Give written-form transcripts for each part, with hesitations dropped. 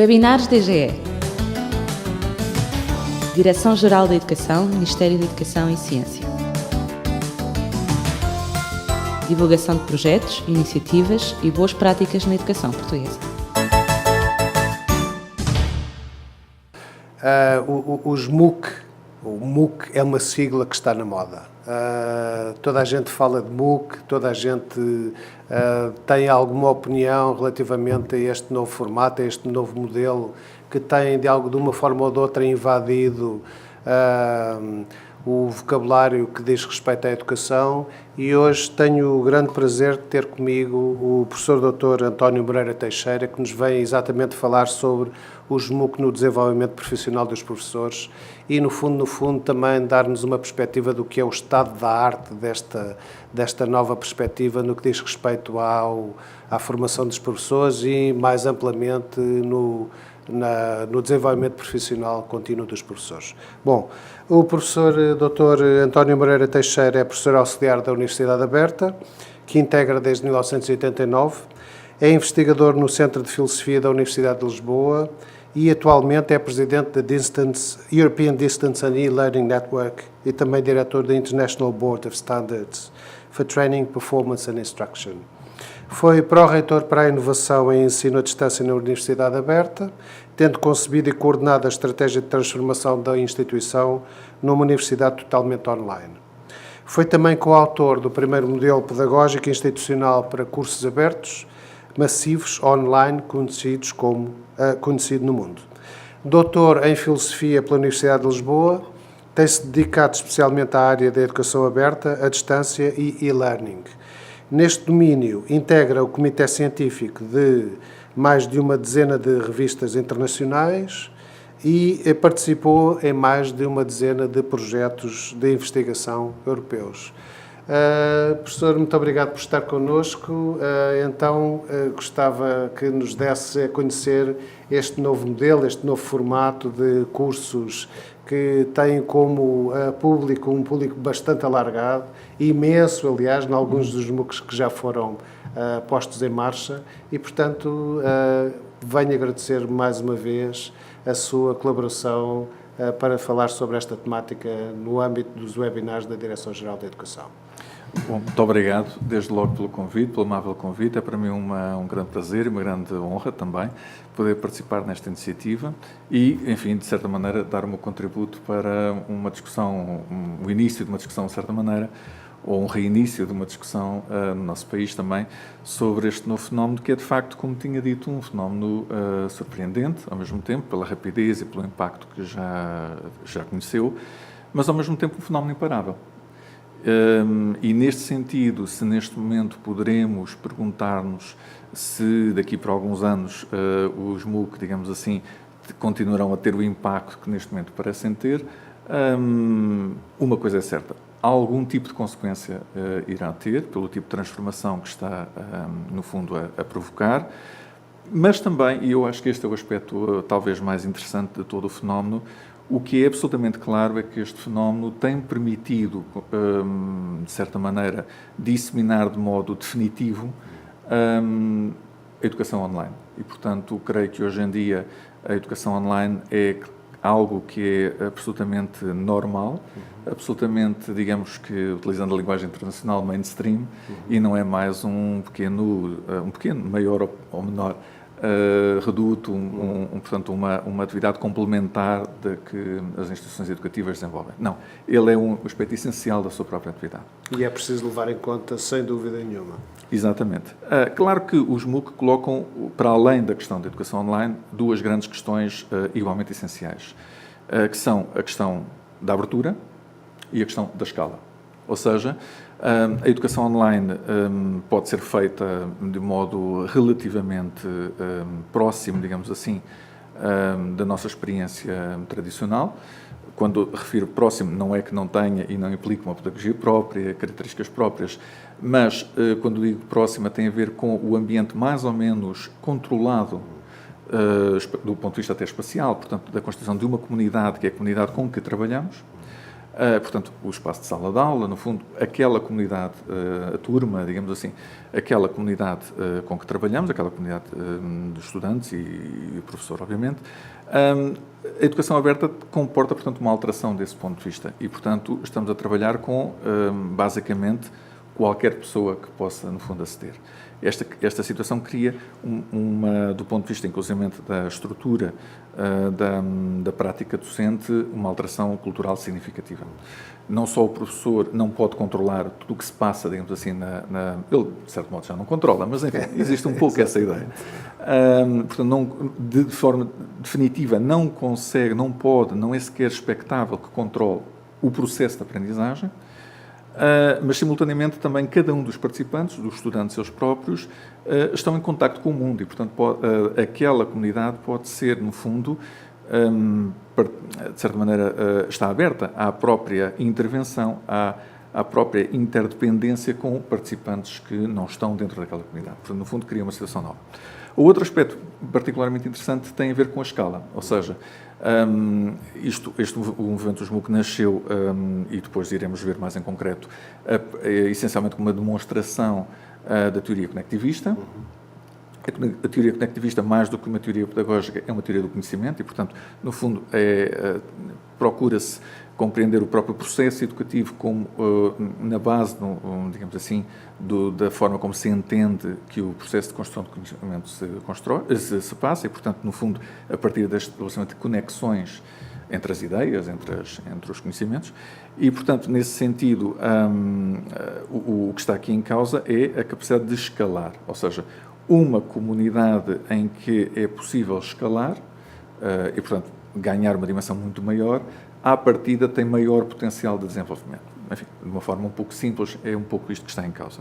Webinars DGE. Direção-Geral da Educação, Ministério da Educação e Ciência. Divulgação de projetos, iniciativas e boas práticas na educação portuguesa. O MOOC é uma sigla que está na moda. Toda a gente fala de MOOC, toda a gente tem alguma opinião relativamente a este novo formato, a este novo modelo que tem, de uma forma ou de outra, invadido o vocabulário que diz respeito à educação, e hoje tenho o grande prazer de ter comigo o professor Dr. António Moreira Teixeira, que nos vem exatamente falar sobre os MOOC no desenvolvimento profissional dos professores e, no fundo, também dar-nos uma perspectiva do que é o estado da arte desta nova perspectiva no que diz respeito à formação dos professores e, mais amplamente, no desenvolvimento profissional contínuo dos professores. Bom, o professor Dr. António Moreira Teixeira é professor auxiliar da Universidade Aberta, que integra desde 1989, é investigador no Centro de Filosofia da Universidade de Lisboa e atualmente é presidente da European Distance and E-Learning Network e também diretor da International Board of Standards for Training, Performance and Instruction. Foi pró-reitor para a inovação em ensino à distância na Universidade Aberta, tendo concebido e coordenado a estratégia de transformação da instituição numa universidade totalmente online. Foi também coautor do primeiro modelo pedagógico institucional para cursos abertos, massivos, online, conhecido no mundo. Doutor em Filosofia pela Universidade de Lisboa, tem-se dedicado especialmente à área da educação aberta, à distância e e-learning. Neste domínio, integra o Comitê Científico de mais de uma dezena de revistas internacionais e participou em mais de uma dezena de projetos de investigação europeus. Professor, muito obrigado por estar connosco. Gostava que nos desse a conhecer este novo modelo, este novo formato de cursos que tem como público um público bastante alargado, imenso, aliás, em alguns dos MOOCs que já foram postos em marcha e, portanto, venho agradecer mais uma vez a sua colaboração para falar sobre esta temática no âmbito dos webinars da Direção-Geral da Educação. Bom, muito obrigado, desde logo, pelo convite, pelo amável convite. É para mim um grande prazer e uma grande honra também poder participar nesta iniciativa e, enfim, de certa maneira, dar o meu contributo para uma discussão, o início de uma discussão, de certa maneira, ou um reinício de uma discussão no nosso país também sobre este novo fenómeno que é, de facto, como tinha dito, um fenómeno surpreendente, ao mesmo tempo, pela rapidez e pelo impacto que já conheceu, mas, ao mesmo tempo, um fenómeno imparável. E neste sentido, se neste momento poderemos perguntar-nos se daqui por alguns anos os MOOC, digamos assim, continuarão a ter o impacto que neste momento parecem ter, uma coisa é certa, algum tipo de consequência irá ter, pelo tipo de transformação que está, no fundo, a provocar, mas também, e eu acho que este é o aspecto talvez mais interessante de todo o fenómeno, o que é absolutamente claro é que este fenómeno tem permitido, de certa maneira, disseminar de modo definitivo a educação online. E, portanto, creio que hoje em dia a educação online é algo que é absolutamente normal, absolutamente, digamos que, utilizando a linguagem internacional, mainstream, e não é mais um pequeno, maior ou menor, reduto, portanto, uma atividade complementar de que as instituições educativas desenvolvem. Não, ele é um aspecto essencial da sua própria atividade. E é preciso levar em conta, sem dúvida nenhuma. Exatamente. Claro que os MOOC colocam, para além da questão da educação online, duas grandes questões igualmente essenciais, que são a questão da abertura e a questão da escala. Ou seja, a educação online pode ser feita de modo relativamente próximo, digamos assim, da nossa experiência tradicional. Quando refiro próximo, não é que não tenha e não implique uma pedagogia própria, características próprias, mas quando digo próxima tem a ver com o ambiente mais ou menos controlado do ponto de vista até espacial, portanto, da constituição de uma comunidade, que é a comunidade com que trabalhamos, Portanto, o espaço de sala de aula, no fundo, aquela comunidade, a turma, digamos assim, aquela comunidade com que trabalhamos, aquela comunidade de estudantes e o professor, obviamente. A educação aberta comporta, portanto, uma alteração desse ponto de vista e, portanto, estamos a trabalhar com, basicamente, qualquer pessoa que possa, no fundo, aceder. Esta situação cria do ponto de vista, inclusivamente, da estrutura da prática docente, uma alteração cultural significativa. Não só o professor não pode controlar tudo o que se passa, digamos assim, ele, de certo modo, já não controla, mas, enfim, existe um pouco essa ideia. Portanto, de forma definitiva, não consegue, não pode, não é sequer expectável que controle o processo de aprendizagem, mas, simultaneamente, também cada um dos participantes, dos estudantes eles próprios, estão em contacto com o mundo e, portanto, aquela comunidade pode ser, no fundo, de certa maneira, está aberta à própria intervenção, à própria interdependência com participantes que não estão dentro daquela comunidade. Portanto, no fundo, cria uma situação nova. O outro aspecto particularmente interessante tem a ver com a escala, ou seja, o movimento dos MOOC nasceu, e depois iremos ver mais em concreto, essencialmente como uma demonstração da teoria conectivista. A teoria conectivista, mais do que uma teoria pedagógica, é uma teoria do conhecimento e, portanto, no fundo, procura-se compreender o próprio processo educativo como na base, digamos assim, da forma como se entende que o processo de construção de conhecimento se passa e, portanto, no fundo, a partir deste estabelecimento de conexões entre as ideias, entre os conhecimentos. E, portanto, nesse sentido, o que está aqui em causa é a capacidade de escalar, ou seja, uma comunidade em que é possível escalar e, portanto, ganhar uma dimensão muito maior, à partida tem maior potencial de desenvolvimento. Enfim, de uma forma um pouco simples, é um pouco isto que está em causa.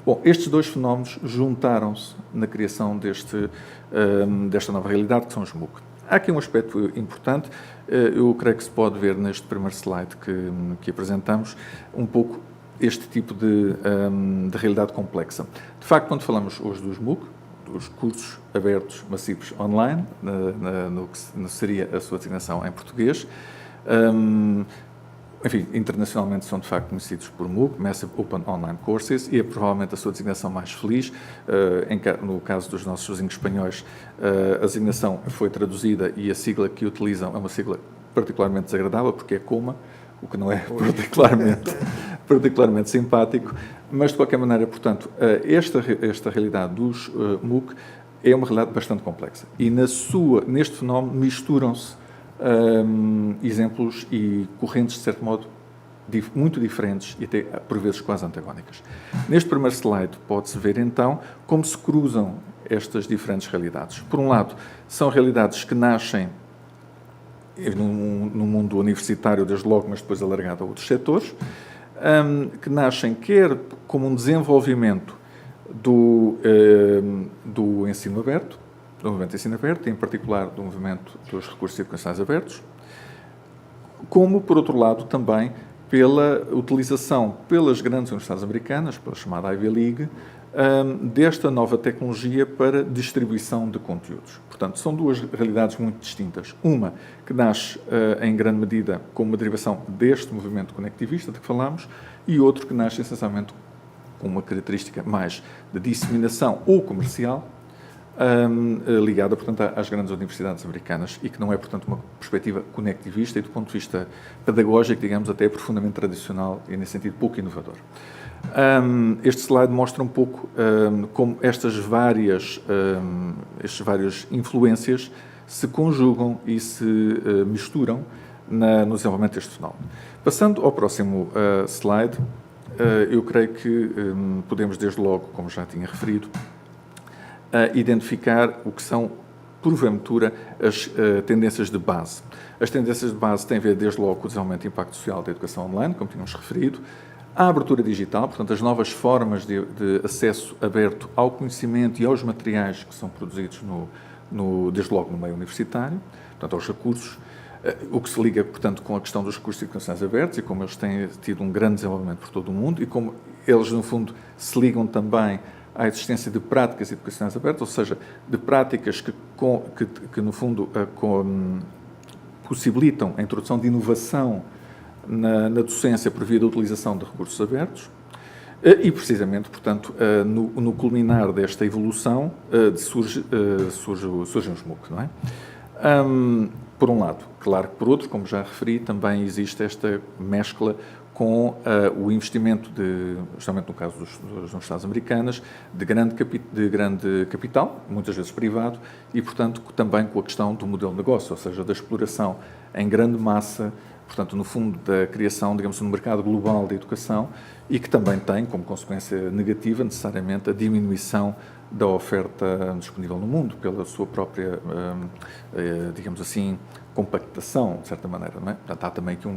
Bom, estes dois fenómenos juntaram-se na criação desta nova realidade, que são os MOOC. Há aqui um aspecto importante, eu creio que se pode ver neste primeiro slide que apresentamos, um pouco este tipo de realidade complexa. De facto, quando falamos hoje dos MOOC, dos cursos abertos massivos online, no que seria a sua designação em português, enfim, internacionalmente são de facto conhecidos por MOOC, Massive Open Online Courses, e é provavelmente a sua designação mais feliz. No caso dos nossos vizinhos espanhóis, a designação foi traduzida e a sigla que utilizam é uma sigla particularmente desagradável, porque é COMA, o que não é particularmente simpático, mas de qualquer maneira, portanto, esta realidade dos MOOC é uma realidade bastante complexa e neste fenómeno misturam-se exemplos e correntes, de certo modo, muito diferentes e até, por vezes, quase antagónicas. Neste primeiro slide pode-se ver, então, como se cruzam estas diferentes realidades. Por um lado, são realidades que nascem no mundo universitário, desde logo, mas depois alargado a outros setores, que nascem quer como um desenvolvimento do ensino aberto, do movimento de ensino aberto, em particular do movimento dos recursos educacionais abertos, como, por outro lado, também pela utilização pelas grandes universidades americanas, pela chamada Ivy League, desta nova tecnologia para distribuição de conteúdos. Portanto, são duas realidades muito distintas. Uma que nasce, em grande medida, como uma derivação deste movimento conectivista de que falámos, e outro que nasce, essencialmente, com uma característica mais de disseminação ou comercial, ligada, portanto, às grandes universidades americanas e que não é, portanto, uma perspectiva conectivista e, do ponto de vista pedagógico, digamos, até profundamente tradicional e, nesse sentido, pouco inovador. Este slide mostra um pouco como estas várias influências se conjugam e se misturam no desenvolvimento deste fenómeno. Passando ao próximo slide, eu creio que podemos, desde logo, como já tinha referido, identificar o que são, porventura, as tendências de base. As tendências de base têm a ver, desde logo, com o desenvolvimento do impacto social da educação online, como tínhamos referido, a abertura digital, portanto, as novas formas de acesso aberto ao conhecimento e aos materiais que são produzidos, desde logo, no meio universitário, portanto, aos recursos, o que se liga, portanto, com a questão dos recursos educacionais abertos e como eles têm tido um grande desenvolvimento por todo o mundo e como eles, no fundo, se ligam também à existência de práticas educacionais abertas, ou seja, de práticas que no fundo, possibilitam a introdução de inovação na docência por via da utilização de recursos abertos e, precisamente, portanto, no culminar desta evolução surgem os MOOC, não é? Por um lado. Claro que, por outro, como já referi, também existe esta mescla com o investimento, justamente no caso das universidades americanas, de grande capital, muitas vezes privado, e, portanto, também com a questão do modelo de negócio, ou seja, da exploração em grande massa, portanto, no fundo, da criação, digamos, no mercado global da educação, e que também tem, como consequência negativa, necessariamente, a diminuição da oferta disponível no mundo, pela sua própria, digamos assim, compactação, de certa maneira, não é? Portanto, há também aqui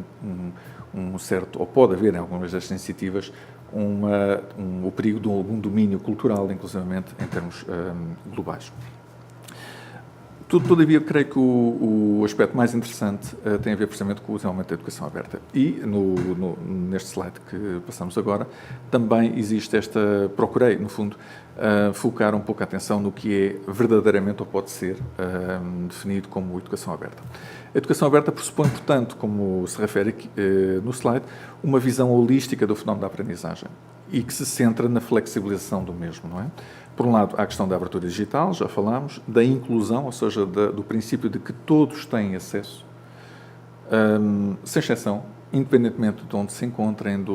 um certo, ou pode haver em algumas destas iniciativas, o perigo de algum domínio cultural, inclusivamente, em termos globais. Todavia, creio que o aspecto mais interessante tem a ver precisamente com o desenvolvimento da educação aberta. E, neste slide que passamos agora, também existe procurei, no fundo, focar um pouco a atenção no que é verdadeiramente ou pode ser definido como educação aberta. A educação aberta pressupõe, portanto, como se refere aqui, no slide, uma visão holística do fenómeno da aprendizagem e que se centra na flexibilização do mesmo, não é? Por um lado, há a questão da abertura digital, já falámos, da inclusão, ou seja, do princípio de que todos têm acesso, sem exceção, independentemente de onde se encontrem, de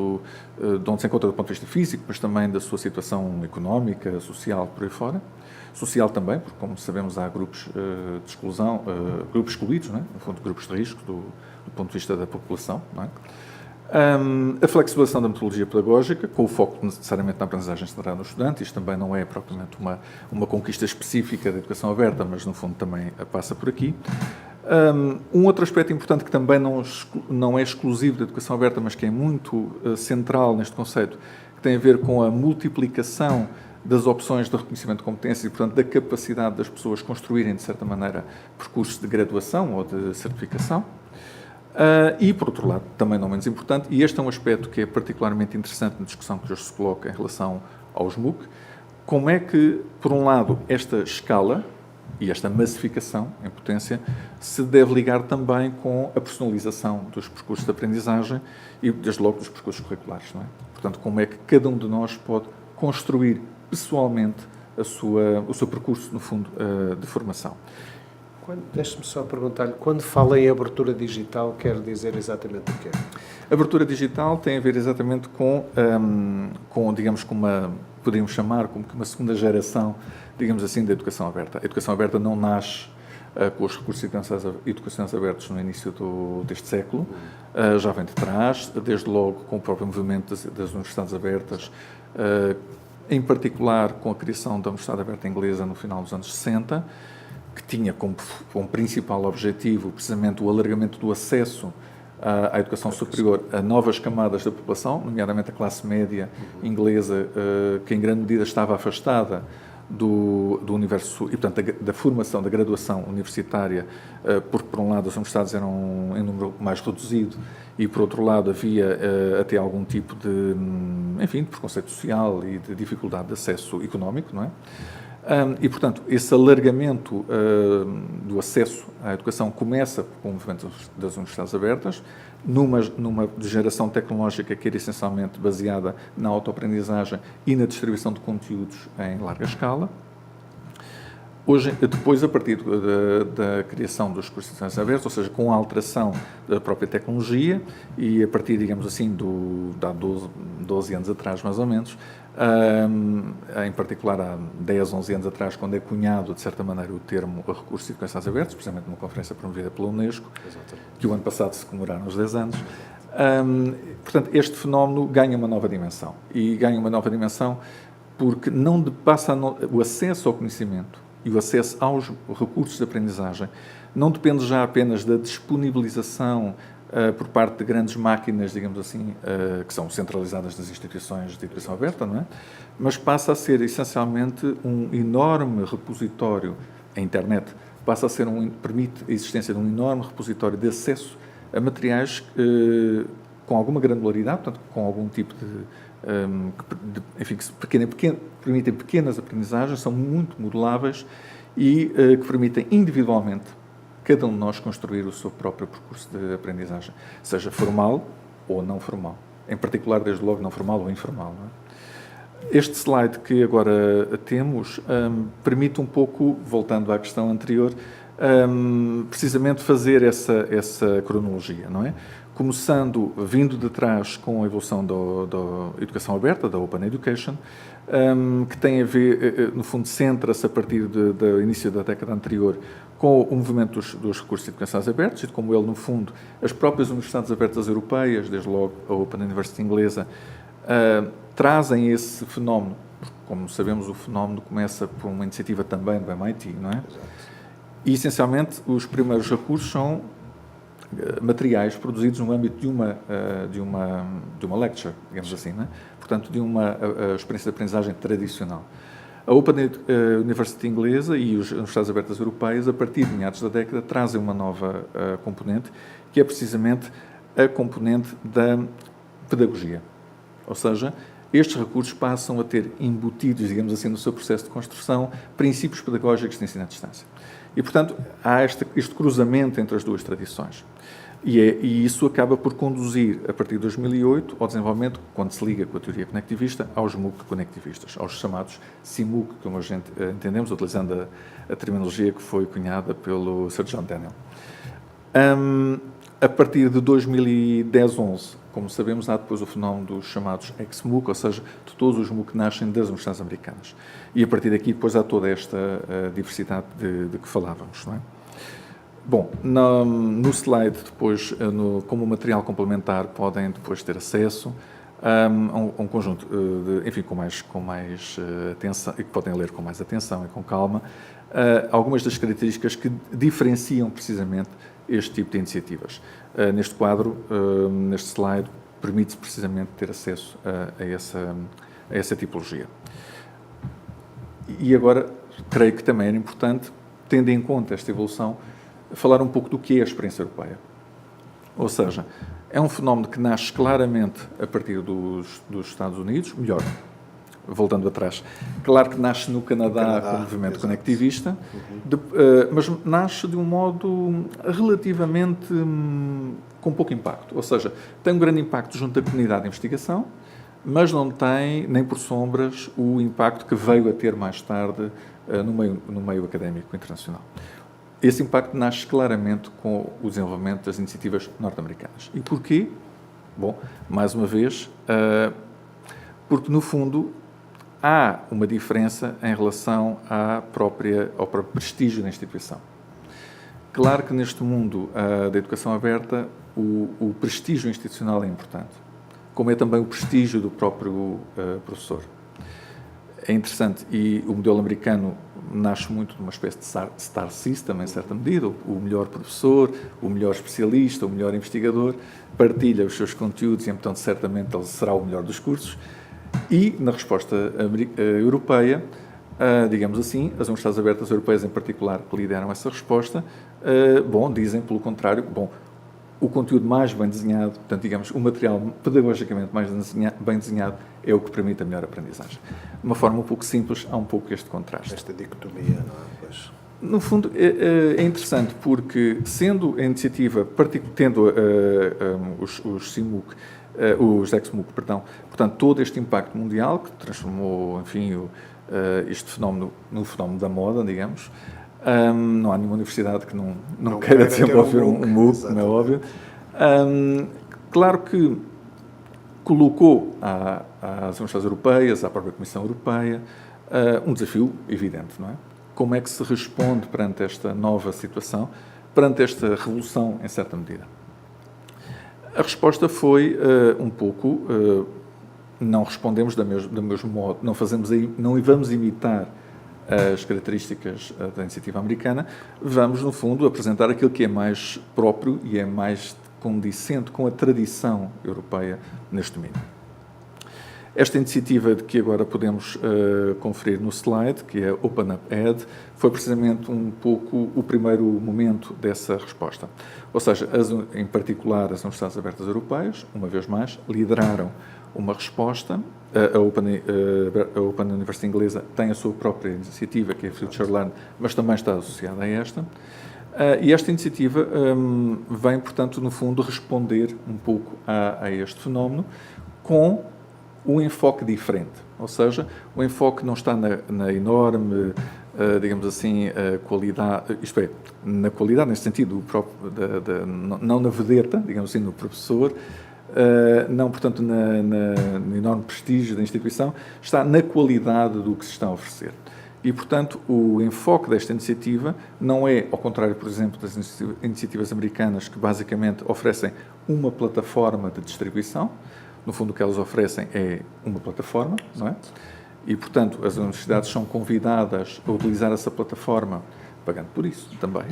onde se encontra do ponto de vista físico, mas também da sua situação económica, social, por aí fora. Social também, porque, como sabemos, há grupos de exclusão, grupos excluídos, não é? No fundo, grupos de risco do ponto de vista da população, não é? A flexibilização da metodologia pedagógica, com o foco necessariamente na aprendizagem centrada no estudante. Isto também não é propriamente uma conquista específica da educação aberta, mas no fundo também passa por aqui. Um outro aspecto importante que também não é exclusivo da educação aberta, mas que é muito central neste conceito, que tem a ver com a multiplicação das opções de reconhecimento de competências e, portanto, da capacidade das pessoas construírem, de certa maneira, percursos de graduação ou de certificação. E, por outro lado, também não menos importante, e este é um aspecto que é particularmente interessante na discussão que hoje se coloca em relação aos MOOC, como é que, por um lado, esta escala e esta massificação em potência se deve ligar também com a personalização dos percursos de aprendizagem e, desde logo, dos percursos curriculares, não é? Portanto, como é que cada um de nós pode construir pessoalmente o seu percurso, no fundo, de formação. Deixe-me só perguntar-lhe, quando fala em abertura digital, quer dizer exatamente o quê? Abertura digital tem a ver exatamente com digamos, poderíamos chamar como que uma segunda geração, digamos assim, da educação aberta. A educação aberta não nasce com os recursos educacionais abertos no início deste século, já vem de trás, desde logo com o próprio movimento das universidades abertas, em particular com a criação da Universidade Aberta Inglesa no final dos anos 60, que tinha como principal objetivo precisamente o alargamento do acesso à educação superior a novas camadas da população, nomeadamente a classe média inglesa, que em grande medida estava afastada do universo, e portanto da formação, da graduação universitária, porque por um lado as universidades eram em número mais reduzido e por outro lado havia até algum tipo de preconceito social e de dificuldade de acesso económico, não é? E, portanto, esse alargamento do acesso à educação começa com o movimento das universidades abertas, numa geração tecnológica que era essencialmente baseada na autoaprendizagem e na distribuição de conteúdos em larga escala. Hoje, depois, a partir da criação dos cursos educacionais abertos, ou seja, com a alteração da própria tecnologia e a partir, digamos assim, de há 12 anos atrás, mais ou menos, em particular há 10, 11 anos atrás, quando é cunhado, de certa maneira, o termo recursos educacionais abertos, precisamente numa conferência promovida pela Unesco, que o ano passado se comemoraram os 10 anos. Portanto, este fenómeno ganha uma nova dimensão. E ganha uma nova dimensão porque não passa o acesso ao conhecimento e o acesso aos recursos de aprendizagem não depende já apenas da disponibilização por parte de grandes máquinas, digamos assim, que são centralizadas nas instituições de educação aberta, não é? Mas passa a ser essencialmente um enorme repositório, a internet passa a ser permite a existência de um enorme repositório de acesso a materiais com alguma granularidade, portanto, com algum tipo que permitem pequenas aprendizagens, são muito moduláveis e que permitem individualmente cada um de nós construir o seu próprio percurso de aprendizagem, seja formal ou não formal. Em particular, desde logo, não formal ou informal. Não é? Este slide que agora temos permite um pouco, voltando à questão anterior, precisamente fazer essa cronologia, não é? Começando, vindo de trás com a evolução da educação aberta, da Open Education, que tem a ver, no fundo, centra-se a partir do início da década anterior com o movimento dos recursos de educação abertos e de como ele, no fundo, as próprias universidades abertas europeias, desde logo a Open University inglesa, trazem esse fenómeno. Como sabemos, o fenómeno começa por uma iniciativa também do MIT, não é? Exato. E, essencialmente, os primeiros recursos são materiais produzidos no âmbito de uma lecture, digamos assim, não é? Portanto, de uma experiência de aprendizagem tradicional. A Open University inglesa e as universidades abertas europeias, a partir de meados da década, trazem uma nova componente, que é precisamente a componente da pedagogia. Ou seja, estes recursos passam a ter embutidos, digamos assim, no seu processo de construção, princípios pedagógicos de ensino à distância. E, portanto, há este cruzamento entre as duas tradições. E isso acaba por conduzir, a partir de 2008, ao desenvolvimento, quando se liga com a teoria conectivista, aos MOOC conectivistas, aos chamados CMOOC, como a gente entendemos, utilizando a terminologia que foi cunhada pelo Sir John Daniel. A partir de 2010-11, como sabemos, há depois o fenómeno dos chamados ex-MOOC, ou seja, de todos os MOOC que nascem das universidades americanas. E a partir daqui depois há toda esta diversidade de que falávamos, não é? Bom, no slide depois, como material complementar, podem depois ter acesso a um conjunto, enfim, com mais atenção, e que podem ler com mais atenção e com calma, algumas das características que diferenciam precisamente este tipo de iniciativas. Neste quadro, neste slide, permite-se precisamente ter acesso a essa tipologia. E agora, creio que também era importante, tendo em conta esta evolução, falar um pouco do que é a experiência europeia. Ou seja, é um fenómeno que nasce claramente a partir dos Estados Unidos, melhor, voltando atrás. Claro que nasce no Canadá com o movimento exato. Conectivista, mas nasce de um modo relativamente com pouco impacto. Ou seja, tem um grande impacto junto à comunidade de investigação, mas não tem, nem por sombras, o impacto que veio a ter mais tarde no meio académico internacional. Esse impacto nasce claramente com o desenvolvimento das iniciativas norte-americanas. E porquê? Bom, mais uma vez, porque, no fundo, há uma diferença em relação ao próprio prestígio da instituição. Claro que neste mundo da educação aberta, o prestígio institucional é importante, como é também o prestígio do próprio professor. É interessante, e o modelo americano nasce muito de uma espécie de star system, em certa medida. O melhor professor, o melhor especialista, o melhor investigador partilha os seus conteúdos e, então, certamente, ele será o melhor dos cursos. E, na resposta europeia, digamos assim, as universidades abertas europeias, em particular, que lideram essa resposta, dizem, pelo contrário, o conteúdo mais bem desenhado, portanto, digamos, o material pedagogicamente mais bem desenhado é o que permite a melhor aprendizagem. De uma forma um pouco simples, há um pouco este contraste. Esta dicotomia, não é? Pois. No fundo, é interessante porque, sendo a iniciativa, tendo os CMOOC, os ex-MOOC, perdão, portanto, todo este impacto mundial que transformou, enfim, este fenómeno no fenómeno da moda, digamos, não há nenhuma universidade que não queira desenvolver um MOOC, como é óbvio. Claro que colocou às universidades europeias, à própria Comissão Europeia, um desafio evidente, não é? Como é que se responde perante esta nova situação, perante esta revolução, em certa medida? A resposta foi um pouco, não respondemos do mesmo modo, não vamos imitar as características da iniciativa americana, vamos, no fundo, apresentar aquilo que é mais próprio e é mais condicente com a tradição europeia neste domínio. Esta iniciativa de que agora podemos conferir no slide, que é Open Up Ed, foi precisamente um pouco o primeiro momento dessa resposta. Ou seja, em particular as Universidades Abertas Europeias, uma vez mais, lideraram uma resposta. A Open University inglesa tem a sua própria iniciativa, que é a Future Learn, mas também está associada a esta. E esta iniciativa vem, portanto, no fundo, responder um pouco a este fenómeno com um enfoque diferente. Ou seja, o enfoque não está na enorme, digamos assim, qualidade, isto é, na qualidade, neste sentido, não na vedeta, digamos assim, no professor, não, portanto, no enorme prestígio da instituição, está na qualidade do que se está a oferecer. E, portanto, o enfoque desta iniciativa não é, ao contrário, por exemplo, das iniciativas americanas, que basicamente oferecem uma plataforma de distribuição. No fundo, o que elas oferecem é uma plataforma, não é? E, portanto, as universidades são convidadas a utilizar essa plataforma, pagando por isso também,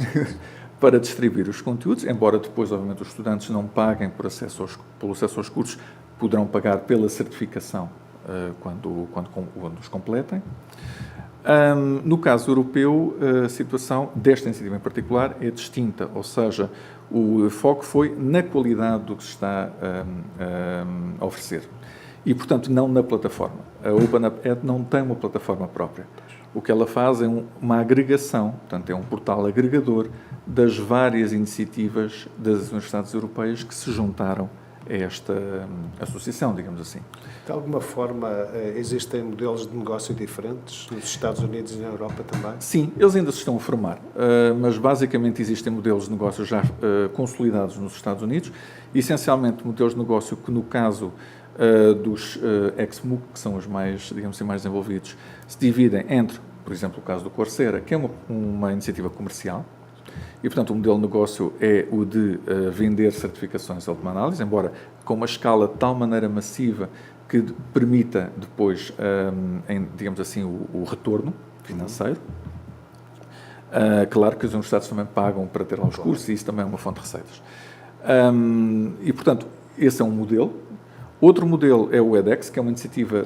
para distribuir os conteúdos, embora depois, obviamente, os estudantes não paguem pelo acesso aos cursos, poderão pagar pela certificação quando os completem. No caso europeu, a situação desta iniciativa em particular é distinta, ou seja, o foco foi na qualidade do que se está a oferecer e, portanto, não na plataforma. A OpenUp não tem uma plataforma própria. O que ela faz é uma agregação, portanto, é um portal agregador das várias iniciativas das universidades europeias que se juntaram a esta associação, digamos assim. De alguma forma, existem modelos de negócio diferentes nos Estados Unidos e na Europa também? Sim, eles ainda se estão a formar, mas basicamente existem modelos de negócio já consolidados nos Estados Unidos, essencialmente modelos de negócio que, no caso dos ex-MOOC, que são os mais, digamos assim, mais desenvolvidos, se dividem entre, por exemplo, o caso do Coursera, que é uma iniciativa comercial, e, portanto, o modelo de negócio é o de vender certificações de última análise, embora com uma escala de tal maneira massiva que permita depois, digamos assim, o retorno financeiro. Claro que as universidades também pagam para ter lá os cursos e isso também é uma fonte de receitas. E, portanto, esse é um modelo. Outro modelo é o edX, que é uma iniciativa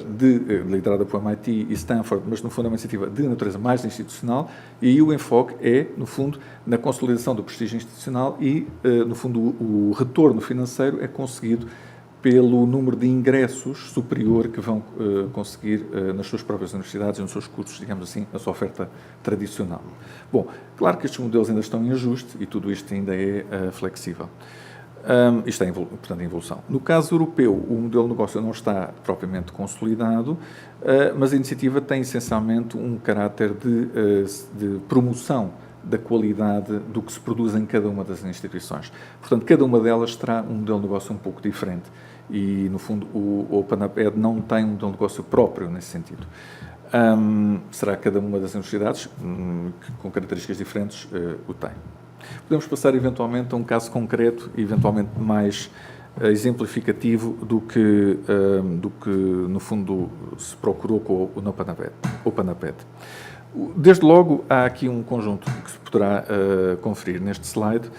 liderada por MIT e Stanford, mas no fundo é uma iniciativa de natureza mais institucional, e aí o enfoque é, no fundo, na consolidação do prestígio institucional e, no fundo, o retorno financeiro é conseguido pelo número de ingressos superior que vão conseguir nas suas próprias universidades e nos seus cursos, digamos assim, na sua oferta tradicional. Bom, claro que estes modelos ainda estão em ajuste e tudo isto ainda é flexível. Isto é, portanto, em evolução. No caso europeu, o modelo de negócio não está propriamente consolidado, mas a iniciativa tem essencialmente um caráter de promoção da qualidade do que se produz em cada uma das instituições. Portanto, cada uma delas terá um modelo de negócio um pouco diferente e, no fundo, o OpenUp não tem um modelo de negócio próprio nesse sentido. Será que cada uma das universidades, com características diferentes, o tem. Podemos passar eventualmente a um caso concreto e eventualmente mais exemplificativo do que no fundo se procurou com o OpenUp. Desde logo há aqui um conjunto que se poderá conferir neste slide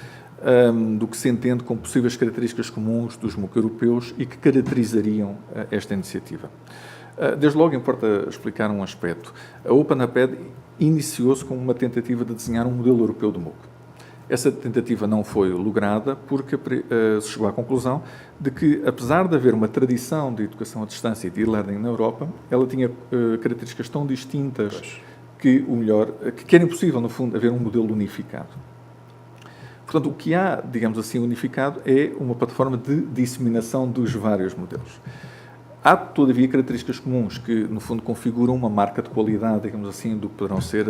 do que se entende como possíveis características comuns dos MOOC europeus e que caracterizariam esta iniciativa. Desde logo importa explicar um aspecto. A OpenUp iniciou-se como uma tentativa de desenhar um modelo europeu de MOOC. Essa tentativa não foi lograda porque se chegou à conclusão de que, apesar de haver uma tradição de educação à distância e de e-learning na Europa, ela tinha características tão distintas que era impossível, no fundo, haver um modelo unificado. Portanto, o que há, digamos assim, unificado é uma plataforma de disseminação dos vários modelos. Há, todavia, características comuns que, no fundo, configuram uma marca de qualidade, digamos assim, do que poderão ser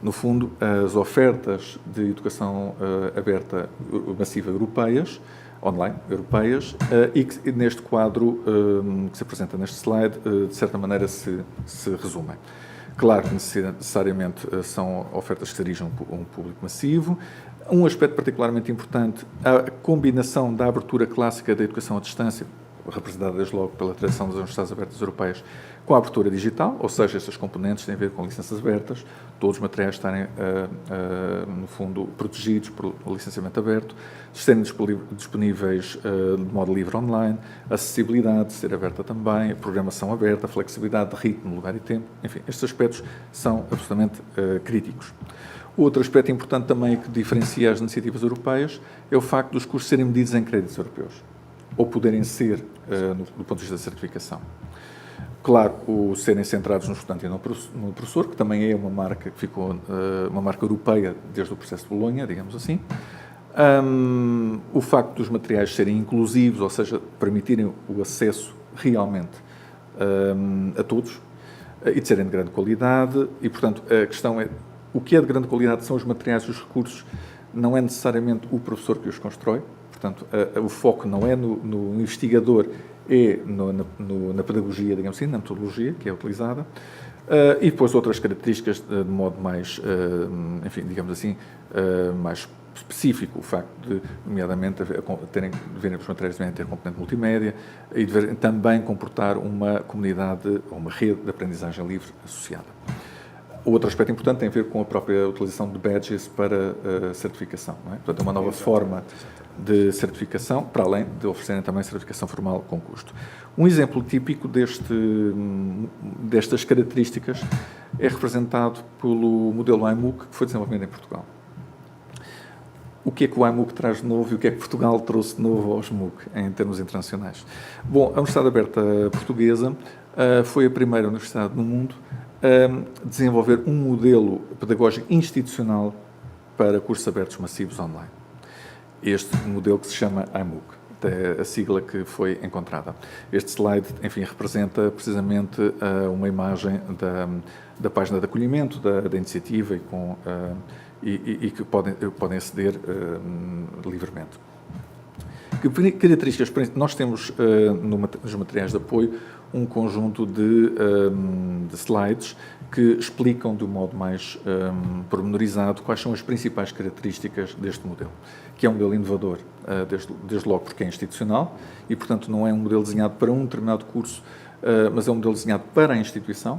no fundo, as ofertas de educação aberta massiva europeias, online europeias, e que neste quadro que se apresenta neste slide, de certa maneira se resumem. Claro que necessariamente são ofertas que se dirigem a um público massivo. Um aspecto particularmente importante, a combinação da abertura clássica da educação à distância, representada desde logo pela tradição das universidades abertas europeias, com a abertura digital, ou seja, estas componentes têm a ver com licenças abertas, todos os materiais estarem, no fundo, protegidos por licenciamento aberto, serem disponíveis de modo livre online, acessibilidade ser aberta também, programação aberta, flexibilidade de ritmo, lugar e tempo, enfim, estes aspectos são absolutamente críticos. Outro aspecto importante também que diferencia as iniciativas europeias é o facto dos cursos serem medidos em créditos europeus, ou poderem ser do ponto de vista da certificação. Claro, o serem centrados no estudante e no professor, que também é uma marca que ficou, uma marca europeia desde o processo de Bolonha, digamos assim. O facto dos materiais serem inclusivos, ou seja, permitirem o acesso realmente a todos, e de serem de grande qualidade, e, portanto, a questão é, o que é de grande qualidade são os materiais e os recursos, não é necessariamente o professor que os constrói, portanto, o foco não é no investigador, é na pedagogia, digamos assim, na metodologia que é utilizada, e depois outras características de modo mais, enfim, digamos assim, mais específico, o facto de, nomeadamente, verem os materiais devem ter componente multimédia e devem também comportar uma comunidade, ou uma rede de aprendizagem livre associada. Outro aspecto importante tem a ver com a própria utilização de badges para certificação. Não é? Portanto, é uma nova forma de certificação, para além de oferecerem também certificação formal com custo. Um exemplo típico destas características é representado pelo modelo iMOOC, que foi desenvolvido em Portugal. O que é que o iMOOC traz de novo e o que é que Portugal trouxe de novo aos MOOC em termos internacionais? Bom, a Universidade Aberta Portuguesa foi a primeira universidade no mundo a desenvolver um modelo pedagógico institucional para cursos abertos massivos online. Este modelo que se chama iMOOC, é a sigla que foi encontrada. Este slide, enfim, representa precisamente uma imagem da página de acolhimento da iniciativa e que podem aceder livremente. Que características? Nós temos nos materiais de apoio um conjunto de slides que explicam de um modo mais pormenorizado quais são as principais características deste modelo, que é um modelo inovador, desde logo porque é institucional e, portanto, não é um modelo desenhado para um determinado curso, mas é um modelo desenhado para a instituição.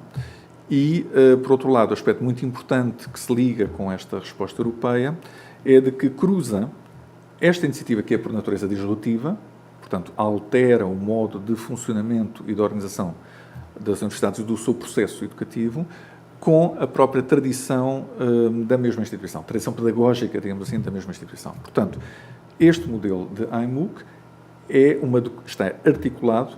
E, por outro lado, o aspecto muito importante que se liga com esta resposta europeia é de que cruza esta iniciativa, que é por natureza disruptiva, portanto, altera o modo de funcionamento e de organização das universidades e do seu processo educativo, com a própria tradição da mesma instituição, tradição pedagógica, digamos assim, da mesma instituição. Portanto, este modelo de iMOOC está articulado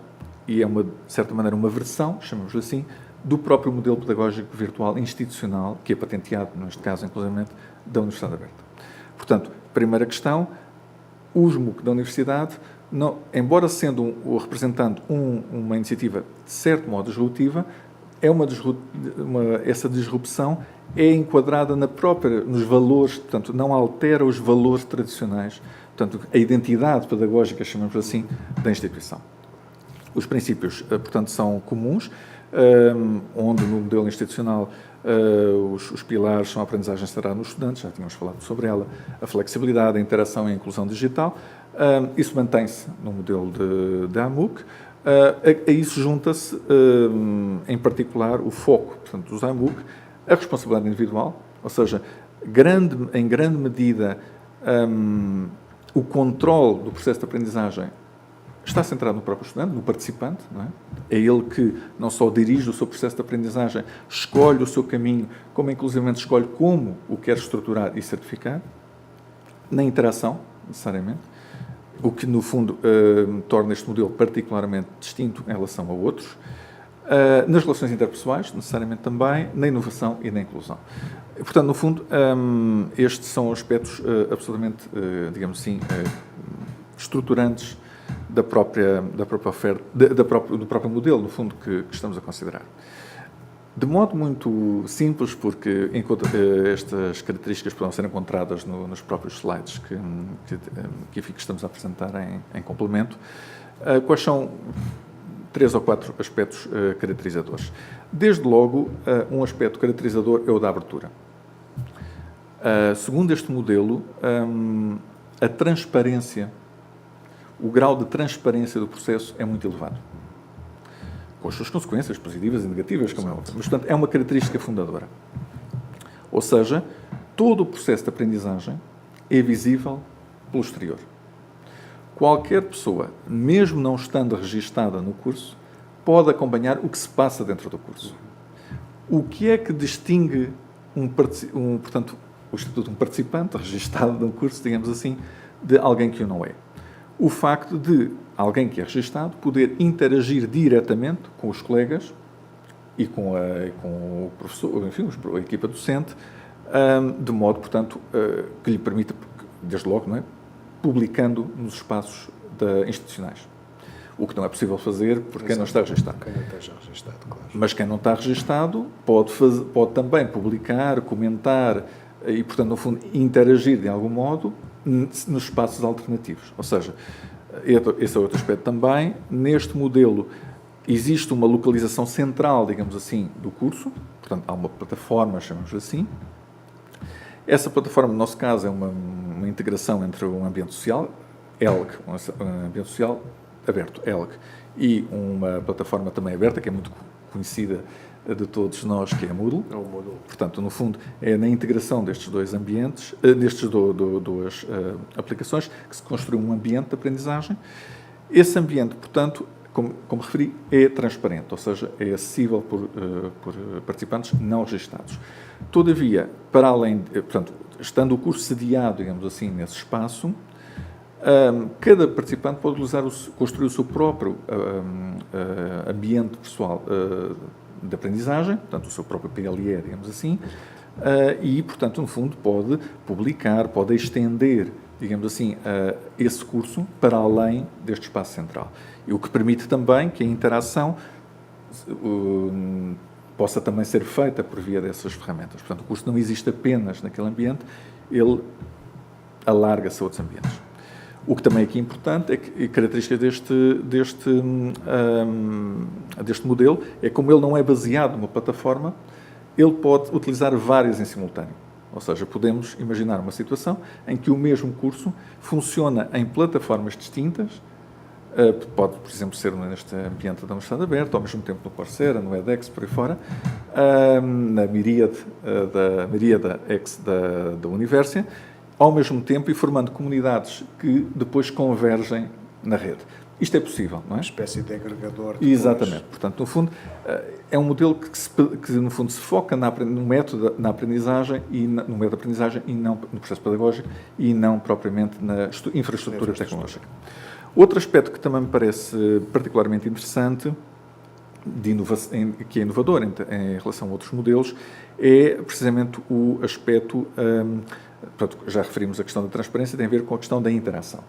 e é, de certa maneira, uma versão, chamamos-lhe assim, do próprio modelo pedagógico virtual institucional, que é patenteado, neste caso, inclusivamente, da Universidade Aberta. Portanto, primeira questão, os MOOC da Universidade, embora representando uma iniciativa de certo modo disruptiva, essa disrupção é enquadrada nos valores, portanto, não altera os valores tradicionais, portanto, a identidade pedagógica, chamamos assim, da instituição. Os princípios, portanto, são comuns, onde no modelo institucional os pilares são a aprendizagem centrada nos estudantes, já tínhamos falado sobre ela, a flexibilidade, a interação e a inclusão digital. Isso mantém-se no modelo de iMOOC. A isso junta-se, em particular, o foco, portanto, dos iMOOC, a responsabilidade individual, ou seja, em grande medida, o controle do processo de aprendizagem está centrado no próprio estudante, no participante, não é? É ele que não só dirige o seu processo de aprendizagem, escolhe o seu caminho, como inclusivamente escolhe como o quer estruturar e certificar, na interação, necessariamente, o que, no fundo, torna este modelo particularmente distinto em relação a outros, nas relações interpessoais, necessariamente também, na inovação e na inclusão. Portanto, no fundo, estes são aspectos absolutamente, digamos assim, estruturantes da própria oferta, do próprio modelo, no fundo, que estamos a considerar. De modo muito simples, porque estas características podem ser encontradas nos próprios slides que estamos a apresentar em complemento, quais são 3 ou 4 aspectos caracterizadores. Desde logo, um aspecto caracterizador é o da abertura. Segundo este modelo, a transparência, o grau de transparência do processo é muito elevado, com as suas consequências positivas e negativas, como é óbvio. Mas, portanto, é uma característica fundadora. Ou seja, todo o processo de aprendizagem é visível pelo exterior. Qualquer pessoa, mesmo não estando registada no curso, pode acompanhar o que se passa dentro do curso. O que é que distingue portanto, um participante registado num curso, digamos assim, de alguém que o não é? o facto de alguém que é registado poder interagir diretamente com os colegas e com o professor, enfim, a equipa docente, de modo, portanto, que lhe permita, desde logo, não é, publicando nos espaços institucionais. O que não é possível fazer por quem não está registado. Quem não esteja registado, claro. Mas quem não está registado pode também publicar, comentar e, portanto, no fundo, interagir de algum modo nos espaços alternativos. Ou seja, esse é outro aspecto também. Neste modelo existe uma localização central, digamos assim, do curso. Portanto, há uma plataforma, chamamos assim. Essa plataforma, no nosso caso, é uma integração entre um ambiente social, ELG, um ambiente social aberto, ELG, e uma plataforma também aberta, que é muito conhecida de todos nós, que é a Moodle. É o Moodle. Portanto, no fundo, é na integração destes dois ambientes, duas aplicações, que se construi um ambiente de aprendizagem. Esse ambiente, portanto, como referi, é transparente, ou seja, é acessível por participantes não registados. Todavia, para além, portanto, estando o curso sediado, digamos assim, nesse espaço, cada participante pode construir o seu próprio ambiente pessoal de aprendizagem, portanto, o seu próprio PLE, digamos assim, e, portanto, no fundo, pode publicar, pode estender, digamos assim, esse curso para além deste espaço central. E o que permite também que a interação possa também ser feita por via dessas ferramentas. Portanto, o curso não existe apenas naquele ambiente, ele alarga-se a outros ambientes. O que também aqui é importante é que a característica deste modelo é como ele não é baseado numa plataforma, ele pode utilizar várias em simultâneo. Ou seja, podemos imaginar uma situação em que o mesmo curso funciona em plataformas distintas, pode, por exemplo, ser neste ambiente da Universidade Aberta, ao mesmo tempo no Coursera, no edX, por aí fora, na Miríada X da Universia, ao mesmo tempo e formando comunidades que depois convergem na rede. Isto é possível, não é? Uma espécie de agregador. Exatamente. Portanto, no fundo, é um modelo que no fundo, se foca no método da aprendizagem e no método de aprendizagem e não no processo pedagógico e não propriamente na infraestrutura tecnológica. Outro aspecto que também me parece particularmente interessante, que é inovador em relação a outros modelos, é precisamente o aspecto, já referimos a questão da transparência, tem a ver com a questão da interação.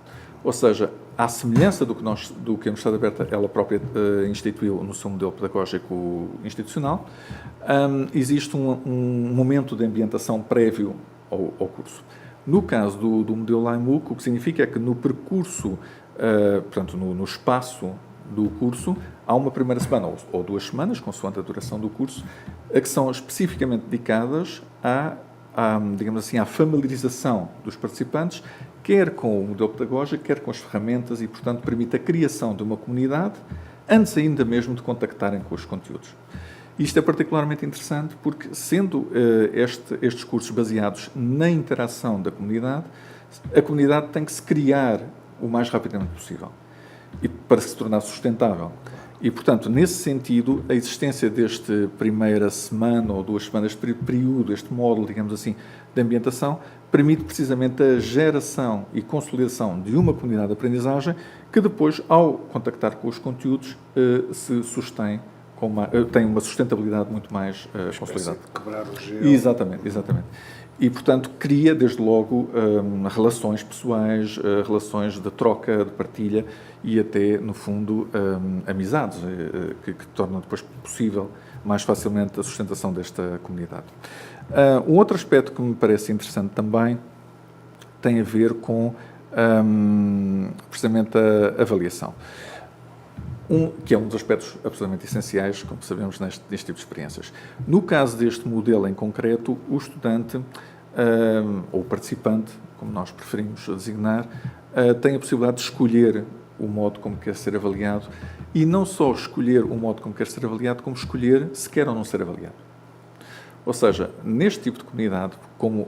Ou seja, à semelhança do que a Universidade Aberta ela própria instituiu no seu modelo pedagógico institucional, existe um momento de ambientação prévio ao curso. No caso do modelo LIMOOC, o que significa é que no percurso, portanto, no espaço do curso, há uma primeira semana ou 2 semanas, consoante a duração do curso, a que são especificamente dedicadas digamos assim, à familiarização dos participantes, quer com o modelo pedagógico, quer com as ferramentas e, portanto, permite a criação de uma comunidade antes ainda mesmo de contactarem com os conteúdos. Isto é particularmente interessante porque, sendo estes cursos baseados na interação da comunidade, a comunidade tem que se criar o mais rapidamente possível e para se tornar sustentável. E, portanto, nesse sentido, a existência deste primeira semana ou 2 semanas de período, este módulo, digamos assim, de ambientação, permite precisamente a geração e consolidação de uma comunidade de aprendizagem que depois, ao contactar com os conteúdos, se sustém, tem uma sustentabilidade muito mais consolidada. De quebrar o gelo. Exatamente. E, portanto, cria, desde logo, relações pessoais, relações de troca, de partilha e até, no fundo, amizades, que tornam depois possível mais facilmente a sustentação desta comunidade. Um outro aspecto que me parece interessante também tem a ver com, precisamente, a avaliação. Que é um dos aspectos absolutamente essenciais, como sabemos, neste tipo de experiências. No caso deste modelo em concreto, o estudante, ou o participante, como nós preferimos designar, tem a possibilidade de escolher o modo como quer ser avaliado e não só escolher o modo como quer ser avaliado, como escolher se quer ou não ser avaliado. Ou seja, neste tipo de comunidade, como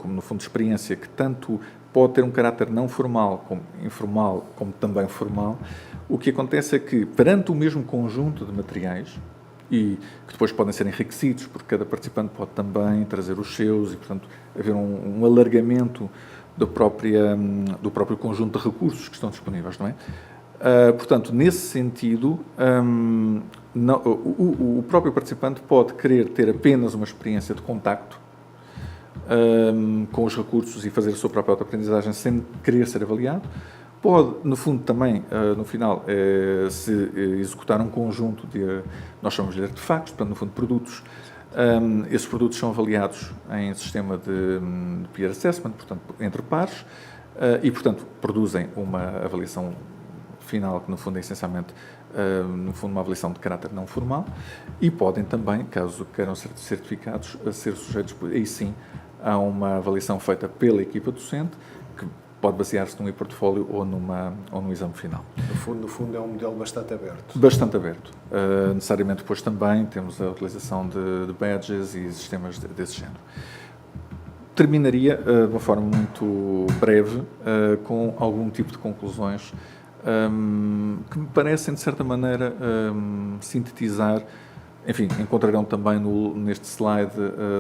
no fundo de experiência, que tanto pode ter um caráter não formal, como informal, como também formal, o que acontece é que, perante o mesmo conjunto de materiais, e que depois podem ser enriquecidos, porque cada participante pode também trazer os seus, e, portanto, haver um alargamento do próprio conjunto de recursos que estão disponíveis, não é? Portanto, nesse sentido, o próprio participante pode querer ter apenas uma experiência de contacto com os recursos e fazer a sua própria autoaprendizagem sem querer ser avaliado. Pode, no fundo, também, no final, se executar um conjunto de, nós chamamos de artefactos, portanto, no fundo, produtos. Esses produtos são avaliados em sistema de peer assessment, portanto, entre pares, e, portanto, produzem uma avaliação final, que, no fundo, é essencialmente, uma avaliação de caráter não formal, e podem também, caso queiram ser certificados, ser sujeitos, aí sim, a uma avaliação feita pela equipa docente, que pode basear-se num e-portfólio ou num exame final. No fundo é um modelo bastante aberto. Bastante aberto. Necessariamente depois também temos a utilização de badges e sistemas desse género. Terminaria de uma forma muito breve com algum tipo de conclusões que me parecem, de certa maneira, sintetizar. Enfim, encontrarão também neste slide,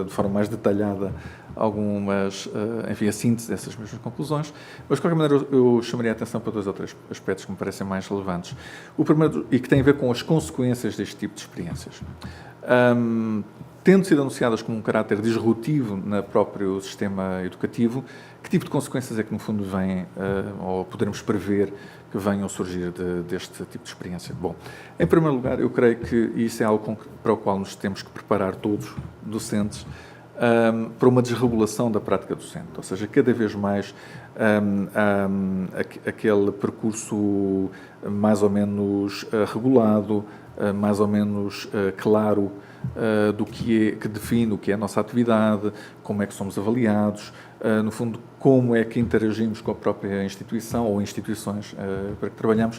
de forma mais detalhada, algumas, enfim, a síntese dessas mesmas conclusões, mas, de qualquer maneira, eu chamaria a atenção para 2 ou 3 aspectos que me parecem mais relevantes. O primeiro, e que tem a ver com as consequências deste tipo de experiências. Tendo sido anunciadas como um caráter disruptivo no próprio sistema educativo, que tipo de consequências é que, no fundo, vêm, ou poderemos prever que venham a surgir deste tipo de experiência? Bom, em primeiro lugar, eu creio que isso é algo para o qual nos temos que preparar todos, docentes, para uma desregulação da prática docente, ou seja, cada vez mais aquele percurso mais ou menos regulado, mais ou menos claro, que define o que é a nossa atividade, como é que somos avaliados, no fundo, como é que interagimos com a própria instituição ou instituições para que trabalhamos.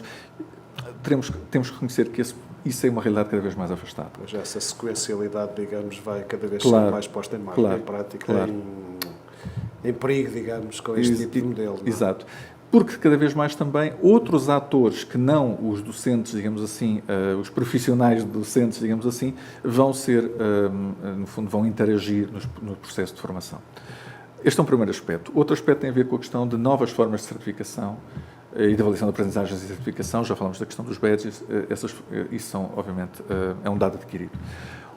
Temos que reconhecer que isso é uma realidade cada vez mais afastada. Mas essa sequencialidade, digamos, vai cada vez ser mais posta em marcha, em prática, em perigo, digamos, com este tipo de modelo. Não é? Exato. Porque cada vez mais também outros atores que não os docentes, digamos assim, os profissionais docentes, digamos assim, vão ser, no fundo, vão interagir no processo de formação. Este é um primeiro aspecto. Outro aspecto tem a ver com a questão de novas formas de certificação e de avaliação de aprendizagens e certificação. Já falamos da questão dos badges, isso são, obviamente, é um dado adquirido.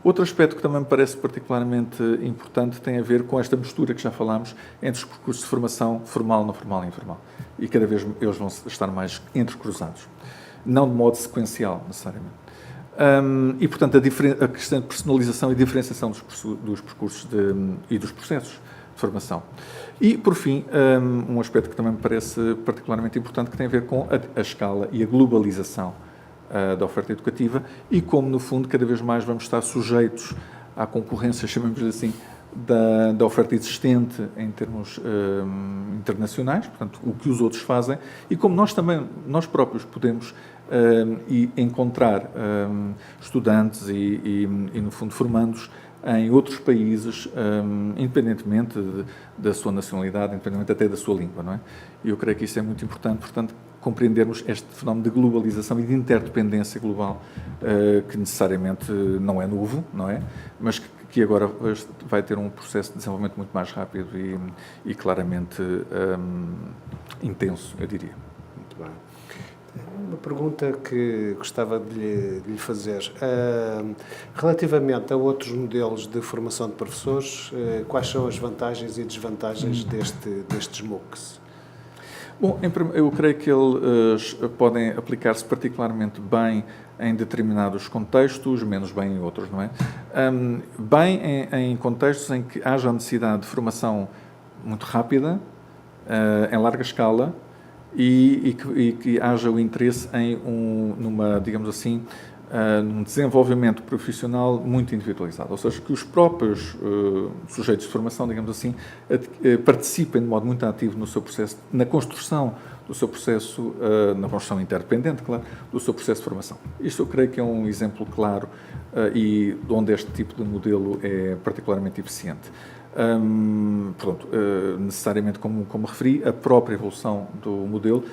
Outro aspecto que também me parece particularmente importante tem a ver com esta mistura que já falámos entre os percursos de formação formal, não formal e informal. E cada vez eles vão estar mais entrecruzados. Não de modo sequencial, necessariamente. E, portanto, a questão de personalização e diferenciação dos percursos e dos processos de formação. E, por fim, um aspecto que também me parece particularmente importante, que tem a ver com a escala e a globalização da oferta educativa e como, no fundo, cada vez mais vamos estar sujeitos à concorrência, chamamos-lhe assim, da oferta existente em termos internacionais, portanto, o que os outros fazem, e como nós próprios podemos encontrar estudantes e, no fundo, formandos em outros países, independentemente da sua nacionalidade, independentemente até da sua língua, não é? E eu creio que isso é muito importante, portanto, compreendermos este fenómeno de globalização e de interdependência global, que necessariamente não é novo, não é? Mas que agora vai ter um processo de desenvolvimento muito mais rápido e claramente intenso, eu diria. Muito bem. Uma pergunta que gostava de lhe fazer. Relativamente a outros modelos de formação de professores, quais são as vantagens e desvantagens destes MOOCs? Bom, eu creio que eles podem aplicar-se particularmente bem em determinados contextos, menos bem em outros, não é? Bem em contextos em que haja a necessidade de formação muito rápida, em larga escala, e que haja o interesse numa, digamos assim, num desenvolvimento profissional muito individualizado, ou seja, que os próprios sujeitos de formação, digamos assim, participem de modo muito ativo no seu processo, na construção do seu processo, na construção interdependente, claro, do seu processo de formação. Isto eu creio que é um exemplo claro e onde este tipo de modelo é particularmente eficiente. Necessariamente, como referi, a própria evolução do modelo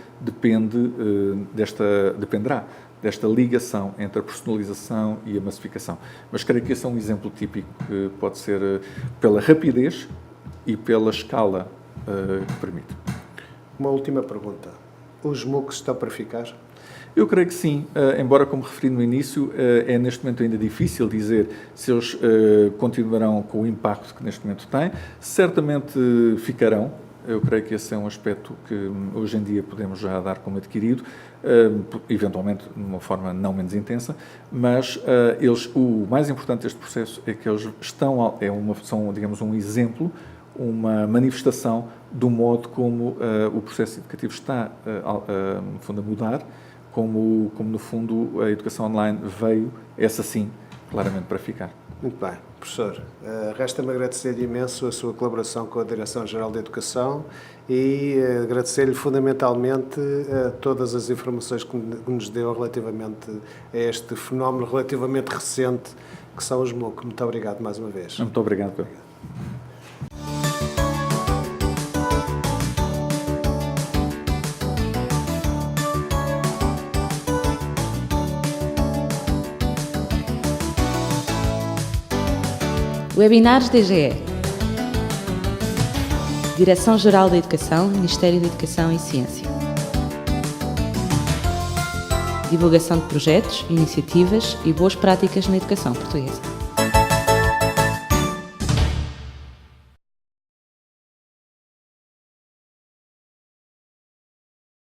dependerá desta ligação entre a personalização e a massificação. Mas creio que esse é um exemplo típico que pode ser pela rapidez e pela escala que permite. Uma última pergunta. Os MOOCs estão para ficar? Eu creio que sim, embora, como referi no início, é neste momento ainda difícil dizer se eles continuarão com o impacto que neste momento têm. Certamente ficarão. Eu creio que esse é um aspecto que hoje em dia podemos já dar como adquirido, eventualmente de uma forma não menos intensa, mas o mais importante deste processo é que eles são, digamos, um exemplo, uma manifestação do modo como o processo educativo está, no fundo, a mudar, como no fundo a educação online veio, essa sim, claramente para ficar. Muito bem. Professor, resta-me agradecer-lhe imenso a sua colaboração com a Direção-Geral de Educação e agradecer-lhe fundamentalmente todas as informações que nos deu relativamente a este fenómeno relativamente recente que são os MOOC. Muito obrigado mais uma vez. Muito obrigado, Pedro. Webinars DGE. Direção-Geral da Educação, Ministério da Educação e Ciência. Divulgação de projetos, iniciativas e boas práticas na educação portuguesa.